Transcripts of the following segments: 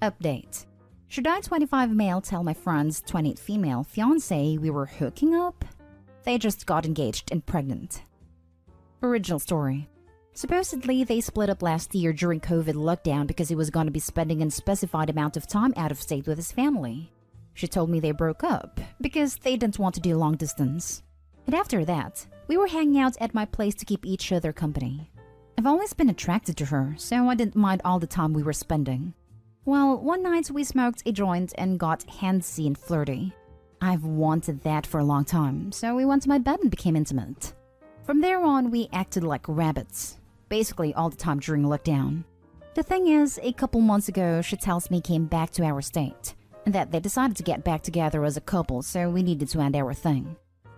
Update. Should I 25 male tell my friend's 28 female fiancé we were hooking up? They just got engaged and pregnant. Original story. Supposedly, they split up last year during COVID lockdown because he was going to be spending an unspecified amount of time out of state with his family. She told me they broke up because they didn't want to do long distance. And after that, we were hanging out at my place to keep each other company. I've always been attracted to her, so I didn't mind all the time we were spending. Well, one night we smoked a joint and got handsy and flirty. I've wanted that for a long time, so we went to my bed and became intimate. From there on, we acted like rabbits, basically all the time during lockdown. The thing is, a couple months ago, she tells me he came back to our state, and that they decided to get back together as a couple, so we needed to end our thing.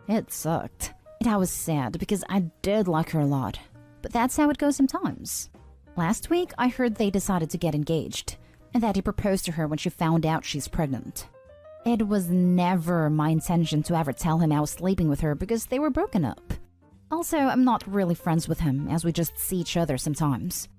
It sucked, and I was sad because I did like her a lot, but that's how it goes sometimes. Last week, I heard they decided to get engaged, and that he proposed to her when she found out she's pregnant. It was never my intention to ever tell him I was sleeping with her because they were broken up. Also, I'm not really friends with him as we just see each other sometimes.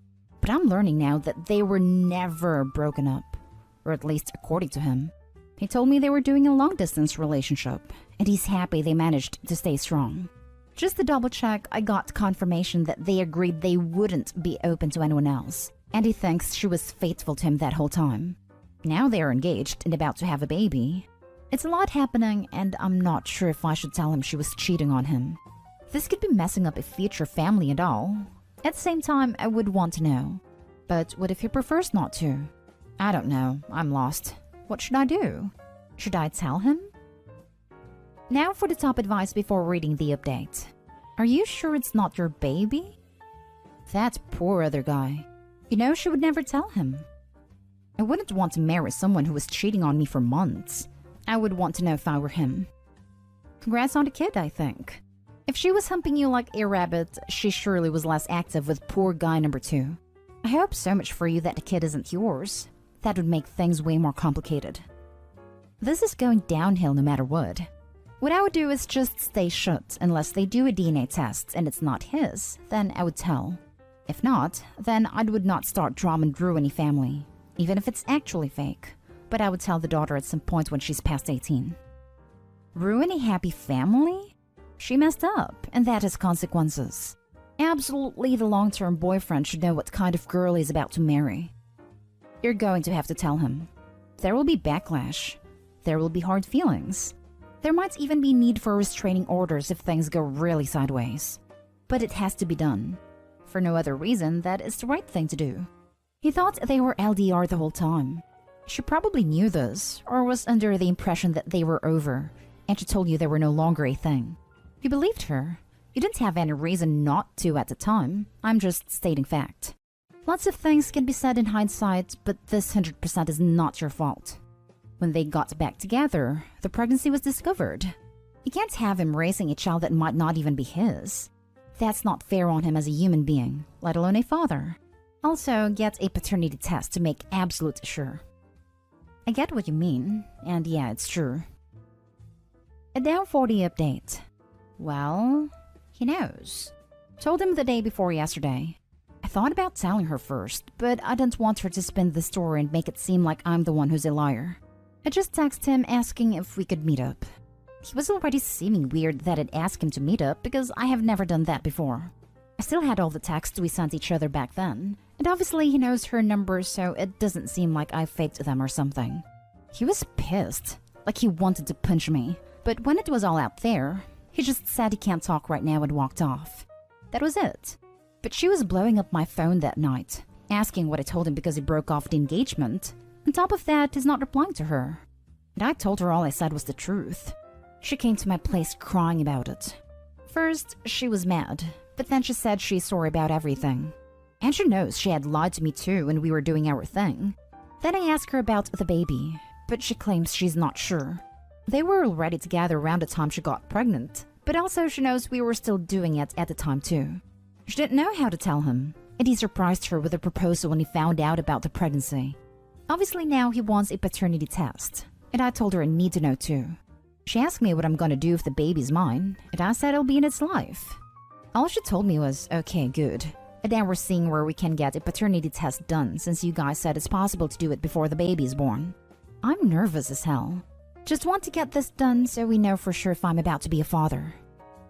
But I'm learning now that they were never broken up, or at least according to him. He told me they were doing a long-distance relationship, and he's happy they managed to stay strong. Just to double-check, I got confirmation that they agreed they wouldn't be open to anyone else, and he thinks she was faithful to him that whole time. Now they are engaged and about to have a baby. It's a lot happening, and I'm not sure if I should tell him she was cheating on him. This could be messing up a future family and all. At the same time, I would want to know. But what if he prefers not to? I don't know. I'm lost. What should I do? Should I tell him? Now for the top advice before reading the update. Are you sure it's not your baby? That poor other guy. You know, she would never tell him. I wouldn't want to marry someone who was cheating on me for months. I would want to know if I were him. Congrats on the kid, I think. If she was humping you like a rabbit, she surely was less active with poor guy number 2. I hope so much for you that the kid isn't yours. That would make things way more complicated. This is going downhill no matter what. What I would do is just stay shut unless they do a DNA test and it's not his, then I would tell. If not, then I would not start drama and ruin any family, even if it's actually fake. But I would tell the daughter at some point when she's past 18. Ruin a happy family? She messed up, and that has consequences. Absolutely, the long-term boyfriend should know what kind of girl he's about to marry. You're going to have to tell him. There will be backlash. There will be hard feelings. There might even be need for restraining orders if things go really sideways. But it has to be done. For no other reason, that is the right thing to do. He thought they were LDR the whole time. She probably knew this, or was under the impression that they were over, and she told you they were no longer a thing. You believed her. You didn't have any reason not to at the time. I'm just stating fact. Lots of things can be said in hindsight, but this 100% is not your fault. When they got back together, the pregnancy was discovered. You can't have him raising a child that might not even be his. That's not fair on him as a human being, let alone a father. Also, get a paternity test to make absolute sure. I get what you mean, and yeah, it's true. A down 40 update. Well, he knows. Told him the day before yesterday. I thought about telling her first, but I didn't want her to spin the story and make it seem like I'm the one who's a liar. I just texted him asking if we could meet up. He was already seeming weird that I'd ask him to meet up because I have never done that before. I still had all the texts we sent each other back then, and obviously he knows her number, so it doesn't seem like I faked them or something. He was pissed, like he wanted to punch me, but when it was all out there, he just said he can't talk right now and walked off. That was it. But she was blowing up my phone that night, asking what I told him because he broke off the engagement. On top of that, he's not replying to her. And I told her all I said was the truth. She came to my place crying about it. First, she was mad, but then she said she's sorry about everything. And she knows she had lied to me too when we were doing our thing. Then I asked her about the baby, but she claims she's not sure. They were already together around the time she got pregnant, but also she knows we were still doing it at the time too. She didn't know how to tell him, and he surprised her with a proposal when he found out about the pregnancy. Obviously now he wants a paternity test, and I told her I need to know too. She asked me what I'm gonna do if the baby's mine, and I said it'll be in its life. All she told me was, okay, good, And now we're seeing where we can get a paternity test done since you guys said it's possible to do it before the baby is born. I'm nervous as hell. Just want to get this done so we know for sure if I'm about to be a father.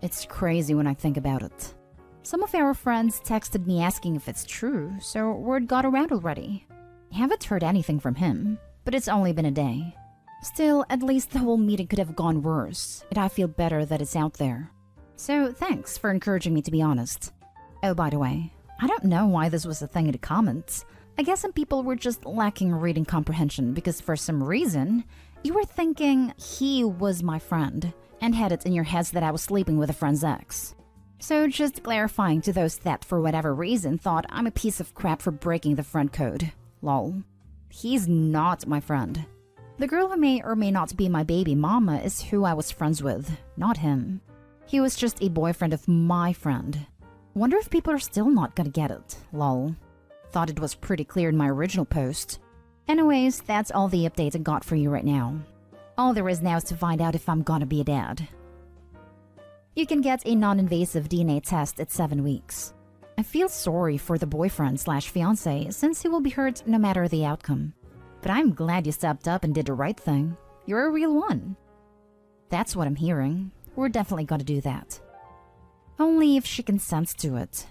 It's crazy when I think about it. Some of our friends texted me asking if it's true, so word got around already. I haven't heard anything from him, but it's only been a day. Still, at least the whole meeting could have gone worse, and I feel better that it's out there. So thanks for encouraging me to be honest. Oh, by the way, I don't know why this was a thing in the comments. I guess some people were just lacking reading comprehension because for some reason, you were thinking he was my friend and had it in your heads that I was sleeping with a friend's ex. So just clarifying to those that for whatever reason thought I'm a piece of crap for breaking the friend code. Lol. He's not my friend. The girl who may or may not be my baby mama is who I was friends with, not him. He was just a boyfriend of my friend. Wonder if people are still not gonna get it. Lol. Thought it was pretty clear in my original post. Anyways, that's all the update I got for you right now. All there is now is to find out if I'm gonna be a dad. You can get a non-invasive DNA test at 7 weeks. I feel sorry for the boyfriend/fiance since he will be hurt no matter the outcome. But I'm glad you stepped up and did the right thing. You're a real one. That's what I'm hearing. We're definitely gonna do that. Only if she consents to it.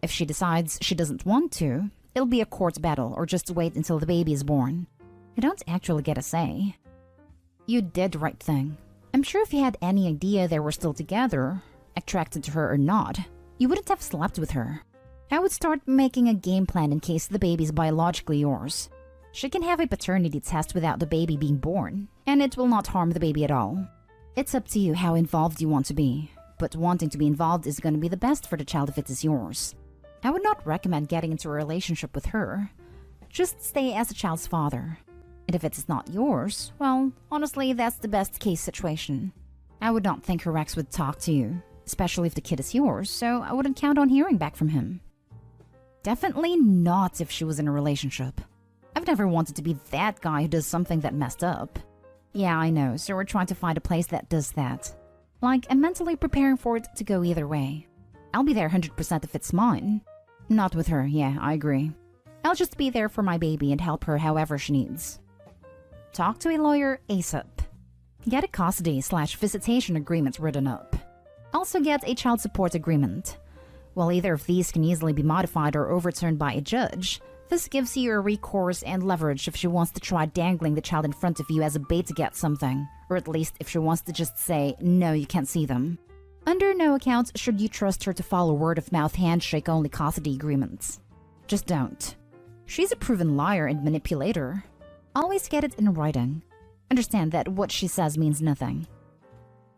If she decides she doesn't want to, it'll be a court battle or just wait until the baby is born. You don't actually get a say. You did the right thing. I'm sure if you had any idea they were still together, attracted to her or not, you wouldn't have slept with her. I would start making a game plan in case the baby's biologically yours. She can have a paternity test without the baby being born, and it will not harm the baby at all. It's up to you how involved you want to be, but wanting to be involved is going to be the best for the child if it is yours. I would not recommend getting into a relationship with her. Just stay as the child's father. And if it is not yours, well, honestly, that's the best case situation. I would not think her ex would talk to you, especially if the kid is yours, so I wouldn't count on hearing back from him. Definitely not if she was in a relationship. I've never wanted to be that guy who does something that messed up. Yeah, I know, so we're trying to find a place that does that. Like, I'm mentally preparing for it to go either way. I'll be there 100% if it's mine. Not with her, yeah, I agree. I'll just be there for my baby and help her however she needs. Talk to a lawyer ASAP. Get a custody/visitation agreement written up. Also get a child support agreement. While either of these can easily be modified or overturned by a judge, this gives you a recourse and leverage if she wants to try dangling the child in front of you as a bait to get something, or at least if she wants to just say, no, you can't see them. Under no account should you trust her to follow word-of-mouth handshake-only custody agreements. Just don't. She's a proven liar and manipulator. Always get it in writing. Understand that what she says means nothing.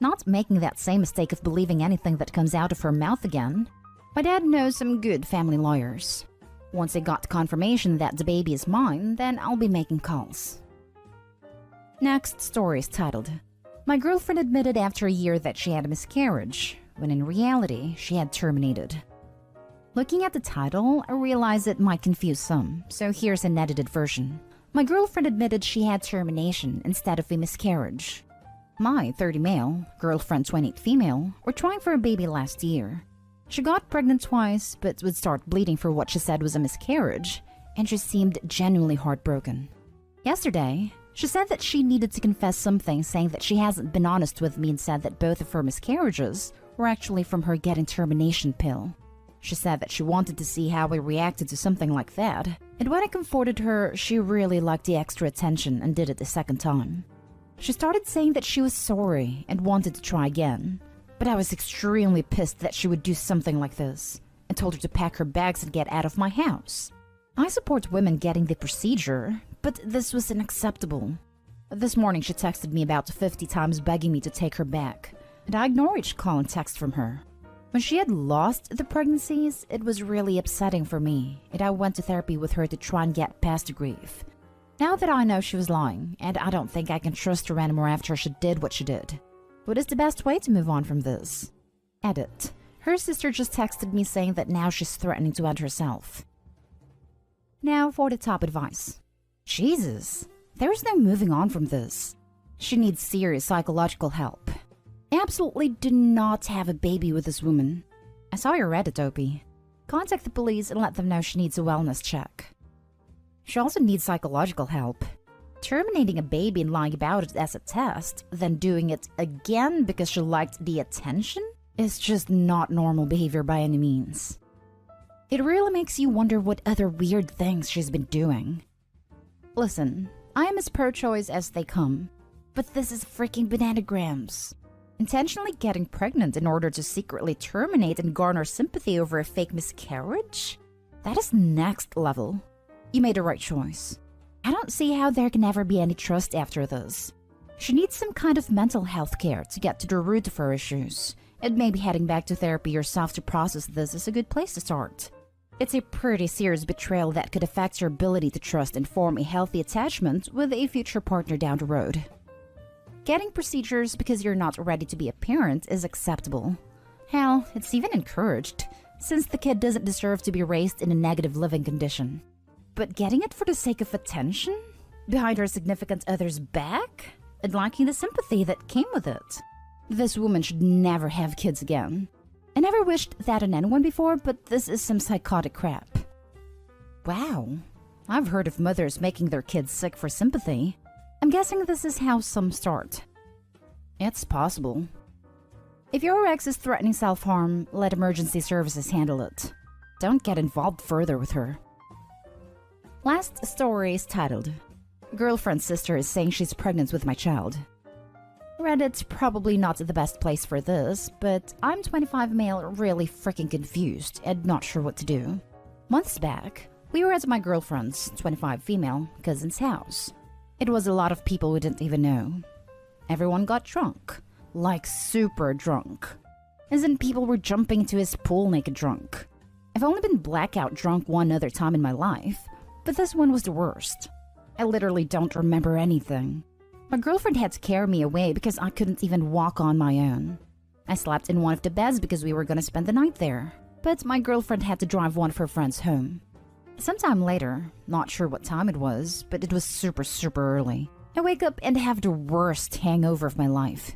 Not making that same mistake of believing anything that comes out of her mouth again. My dad knows some good family lawyers. Once I got confirmation that the baby is mine, then I'll be making calls. Next story is titled, My girlfriend admitted after a year that she had a miscarriage, when in reality, she had terminated. Looking at the title, I realize it might confuse some, so here's an edited version. My girlfriend admitted she had termination instead of a miscarriage. My 30 male, girlfriend 28 female, were trying for a baby last year. She got pregnant twice, but would start bleeding for what she said was a miscarriage, and she seemed genuinely heartbroken. Yesterday, she said that she needed to confess something, saying that she hasn't been honest with me and said that both of her miscarriages were actually from her getting termination pill. She said that she wanted to see how I reacted to something like that, and when I comforted her, she really liked the extra attention and did it a second time. She started saying that she was sorry and wanted to try again, but I was extremely pissed that she would do something like this, and told her to pack her bags and get out of my house. I support women getting the procedure, but this was unacceptable. This morning she texted me about 50 times begging me to take her back, and I ignore each call and text from her. When she had lost the pregnancies, it was really upsetting for me, and I went to therapy with her to try and get past the grief. Now that I know she was lying, and I don't think I can trust her anymore after she did what she did, what is the best way to move on from this? Edit. Her sister just texted me saying that now she's threatening to end herself. Now for the top advice. Jesus, there's no moving on from this. She needs serious psychological help. Absolutely do not have a baby with this woman. I saw your Reddit, Opie. Contact the police and let them know she needs a wellness check. She also needs psychological help. Terminating a baby and lying about it as a test, then doing it again because she liked the attention, is just not normal behavior by any means. It really makes you wonder what other weird things she's been doing. Listen, I am as pro-choice as they come, but this is freaking bananagrams. Intentionally getting pregnant in order to secretly terminate and garner sympathy over a fake miscarriage? That is next level. You made the right choice. I don't see how there can ever be any trust after this. She needs some kind of mental health care to get to the root of her issues, and maybe heading back to therapy yourself to process this is a good place to start. It's a pretty serious betrayal that could affect your ability to trust and form a healthy attachment with a future partner down the road. Getting procedures because you're not ready to be a parent is acceptable. Hell, it's even encouraged, since the kid doesn't deserve to be raised in a negative living condition. But getting it for the sake of attention? Behind her significant other's back? And lacking the sympathy that came with it? This woman should never have kids again. I never wished that on anyone before, but this is some psychotic crap. Wow, I've heard of mothers making their kids sick for sympathy. I'm guessing this is how some start. It's possible. If your ex is threatening self-harm, let emergency services handle it. Don't get involved further with her. Last story is titled, Girlfriend's sister is saying she's pregnant with my child. Reddit's probably not the best place for this, but I'm 25 male really freaking confused and not sure what to do. Months back, we were at my girlfriend's, 25 female, cousin's house. It was a lot of people we didn't even know. Everyone got drunk. Like super drunk. As in people were jumping into his pool naked drunk. I've only been blackout drunk one other time in my life, but this one was the worst. I literally don't remember anything. My girlfriend had to carry me away because I couldn't even walk on my own. I slept in one of the beds because we were gonna spend the night there, but my girlfriend had to drive one of her friends home. Sometime later, not sure what time it was, but it was super early. I wake up and have the worst hangover of my life.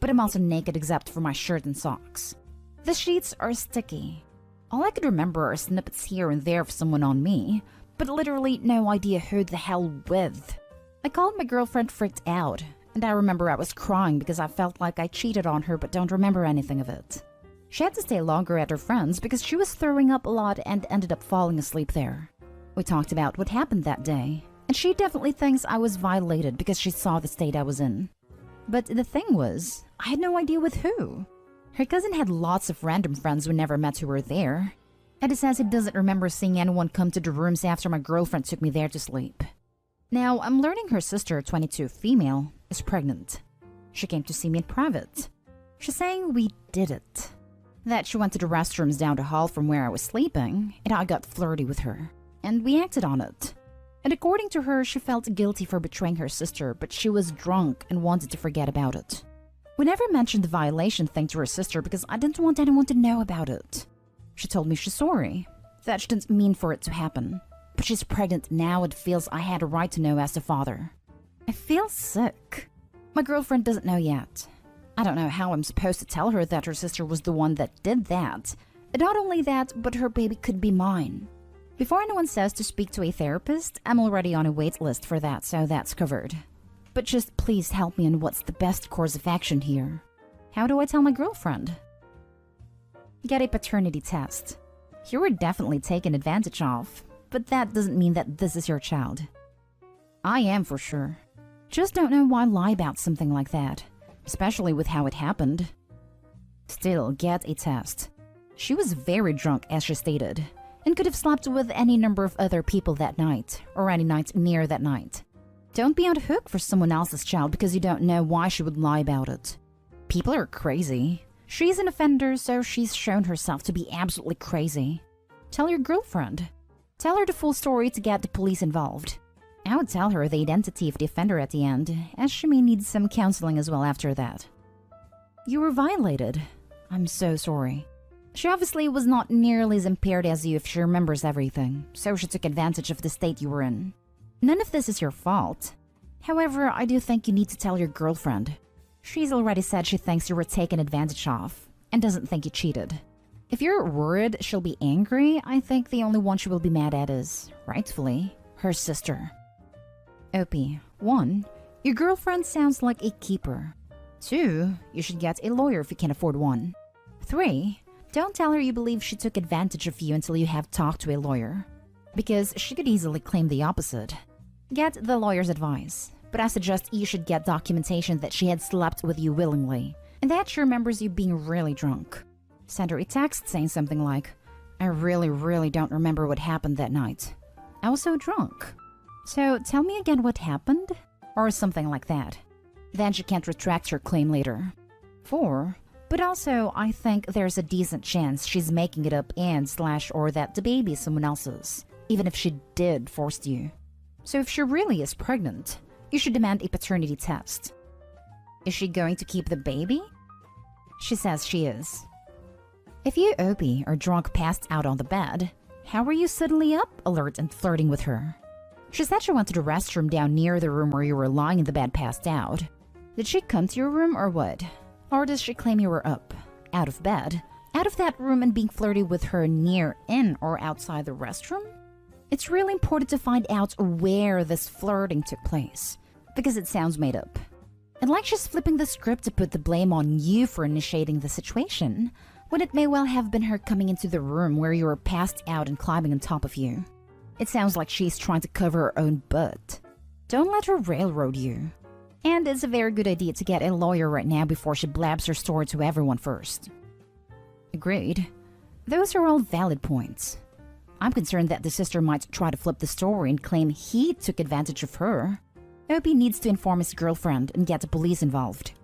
But I'm also naked except for my shirt and socks. The sheets are sticky. All I could remember are snippets here and there of someone on me, but literally no idea who the hell with. I called my girlfriend freaked out, and I remember I was crying because I felt like I cheated on her but don't remember anything of it. She had to stay longer at her friend's because she was throwing up a lot and ended up falling asleep there. We talked about what happened that day, and she definitely thinks I was violated because she saw the state I was in. But the thing was, I had no idea with who. Her cousin had lots of random friends we never met who were there, and he says he doesn't remember seeing anyone come to the rooms after my girlfriend took me there to sleep. Now, I'm learning her sister, 22 female, is pregnant. She came to see me in private. She's saying we did it. That she went to the restrooms down the hall from where I was sleeping, and I got flirty with her. And we acted on it. And according to her, she felt guilty for betraying her sister, but she was drunk and wanted to forget about it. We never mentioned the violation thing to her sister because I didn't want anyone to know about it. She told me she's sorry, that she didn't mean for it to happen. But she's pregnant now and feels I had a right to know as a father. I feel sick. My girlfriend doesn't know yet. I don't know how I'm supposed to tell her that her sister was the one that did that. And not only that, but her baby could be mine. Before anyone says to speak to a therapist, I'm already on a wait list for that, so that's covered. But just please help me on what's the best course of action here. How do I tell my girlfriend? Get a paternity test. You were definitely taken advantage of, but that doesn't mean that this is your child. I am for sure. Just don't know why lie about something like that, especially with how it happened. Still, get a test. She was very drunk, as she stated, and could have slept with any number of other people that night, or any night near that night. Don't be on the hook for someone else's child because you don't know why she would lie about it. People are crazy. She's an offender, so she's shown herself to be absolutely crazy. Tell your girlfriend. Tell her the full story to get the police involved. I would tell her the identity of the offender at the end, as she may need some counseling as well after that. You were violated. I'm so sorry. She obviously was not nearly as impaired as you if she remembers everything, so she took advantage of the state you were in. None of this is your fault. However, I do think you need to tell your girlfriend. She's already said she thinks you were taken advantage of, and doesn't think you cheated. If you're worried she'll be angry, I think the only one she will be mad at is, rightfully, her sister. OP. 1. Your girlfriend sounds like a keeper. 2. You should get a lawyer if you can afford one. 3. Don't tell her you believe she took advantage of you until you have talked to a lawyer, because she could easily claim the opposite. Get the lawyer's advice, but I suggest you should get documentation that she had slept with you willingly, and that she remembers you being really drunk. Send her a text saying something like, I really don't remember what happened that night. I was so drunk. So tell me again what happened? Or something like that. Then she can't retract her claim later. 4. But also, I think there's a decent chance she's making it up or that the baby is someone else's, even if she did force you. So if she really is pregnant, you should demand a paternity test. Is she going to keep the baby? She says she is. If you, OP, are drunk passed out on the bed, how were you suddenly up, alert, and flirting with her? She said she went to the restroom down near the room where you were lying in the bed passed out. Did she come to your room or what? Or does she claim you were up, out of bed, out of that room and being flirty with her near, in, or outside the restroom? It's really important to find out where this flirting took place, because it sounds made up. And like she's flipping the script to put the blame on you for initiating the situation, when it may well have been her coming into the room where you were passed out and climbing on top of you. It sounds like she's trying to cover her own butt. Don't let her railroad you. And it's a very good idea to get a lawyer right now before she blabs her story to everyone first. Agreed. Those are all valid points. I'm concerned that the sister might try to flip the story and claim he took advantage of her. OP needs to inform his girlfriend and get the police involved.